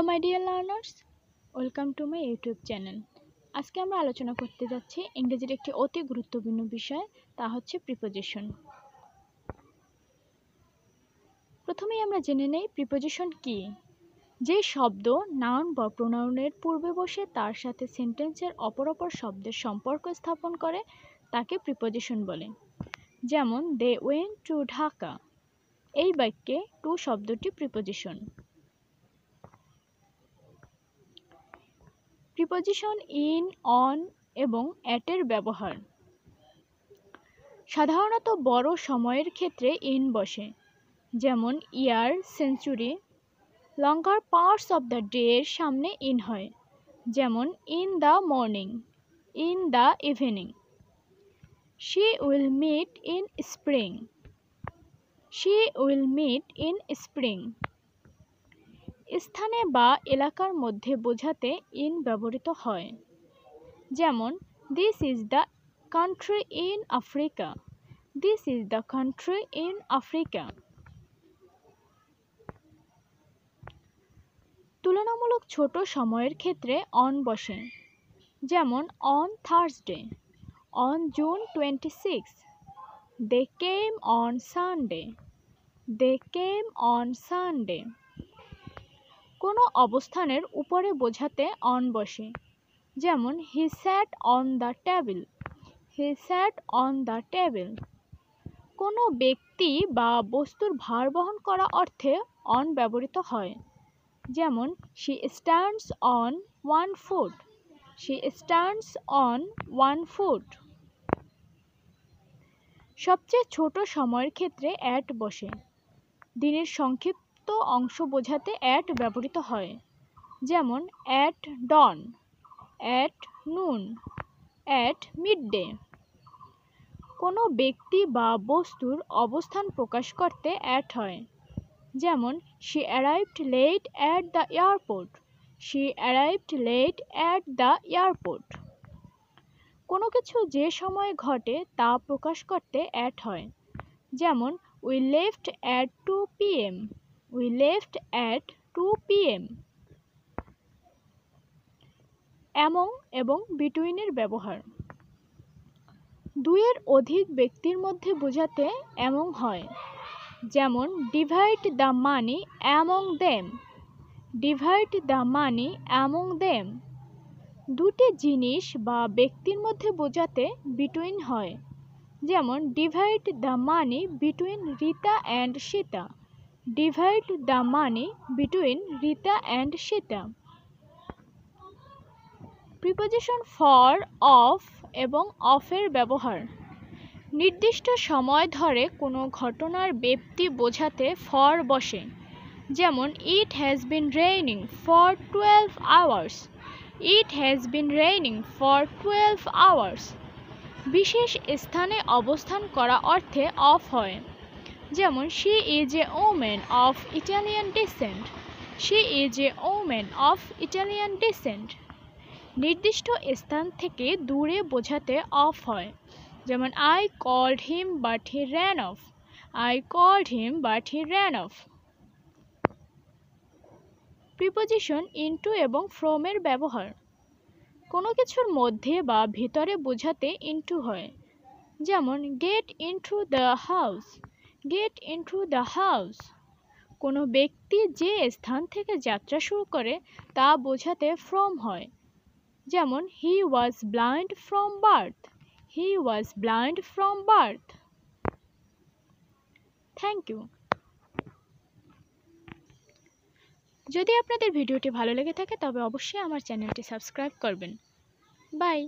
Hello my dear learners, welcome to my YouTube channel. আজকে আমরা আলোচনা করতে যাচ্ছি ইংরেজির একটি অতি গুরুত্বপূর্ণ বিষয়, তা হচ্ছে প্রিপোজিশন। প্রথমেই আমরা জেনে নেই প্রিপোজিশন কি। যে শব্দ নাউন বা প্রোনাউনের পূর্বে বসে তার সাথে সেন্টেন্সের অপর শব্দের সম্পর্ক স্থাপন করে তাকে প্রিপোজিশন বলে। যেমন দে ওয়েন্ট টু ঢাকা, এই বাক্যে টু শব্দটি প্রিপোজিশন। প্রিপোজিশন ইন, অন এবং অ্যাটের ব্যবহার। সাধারণত বড় সময়ের ক্ষেত্রে ইন বসে, যেমন year, century. Longer parts of the day এর সামনে ইন হয়, যেমন in the morning, in the evening. She will meet in spring, she will meet in spring. স্থানে বা এলাকার মধ্যে বোঝাতে ইন ব্যবহৃত হয়, যেমন this is the country in Africa, this is the country in Africa. তুলনামূলক ছোট সময়ের ক্ষেত্রে অন বসে, যেমন on Thursday, on June 26, they came on Sunday, they came on Sunday. কোনো অবস্থানের উপরে বোঝাতে অন বসে, যেমন he sat on the table, he sat on the table. কোনো ব্যক্তি বা বস্তুর ভার বহন করা অর্থে অন ব্যবহৃত হয়, যেমন she stands on one foot, she stands on one foot. সবচেয়ে ছোট সময়ের ক্ষেত্রে অ্যাট বসে। দিনের সংক্ষিপ্ত অংশ বোঝাতে অ্যাট ব্যবহৃত হয়, যেমন at dawn, at noon, at midday. কোনো ব্যক্তি বা বস্তুর অবস্থান প্রকাশ করতে অ্যাট হয়, যেমন she arrived late at the airport, she arrived late at the airport. কোনো কিছু যে সময়ে ঘটে তা প্রকাশ করতে অ্যাট হয়, যেমন we left at 2 PM, we left at 2 PM। Among এবং বিটুইনের ব্যবহার। দুইয়ের অধিক ব্যক্তির মধ্যে বোঝাতে অ্যামং হয়, যেমন divide the money among them, divide the money among them. দুটি জিনিস বা ব্যক্তির মধ্যে বোঝাতে বিটুইন হয়, যেমন divide the money between Rita and Sita, divide the money between Rita and Sita. Preposition for, of এবং অফের ব্যবহার। নির্দিষ্ট সময় ধরে কোনো ঘটনার ব্যাপ্তি বোঝাতে ফর বসে, যেমন it has been raining for 12 hours, it has been raining for 12 hours. বিশেষ স্থানে অবস্থান করা অর্থে অফ হয়, যেমন she is a woman of Italian descent, she is a woman of Italian descent. নির্দিষ্ট স্থান থেকে দূরে বোঝাতে অফ হয়, যেমন I called him but he ran off, I called him but he ran off. Preposition into এবং ফ্রমের ব্যবহার। কোনো কিছুর মধ্যে বা ভিতরে বোঝাতে ইনটু হয়, যেমন gate into the house, gate into the house. কোনো ব্যক্তি যে স্থান থেকে যাত্রা শুরু করে তা বোঝাতে ফ্রম হয়, যেমন he was blind from birth, he was blind from birth. Thank you. যদি আপনাদের ভিডিওটি ভালো লেগে থাকে তবে অবশ্যই আমার চ্যানেলটি সাবস্ক্রাইব করবেন। বাই।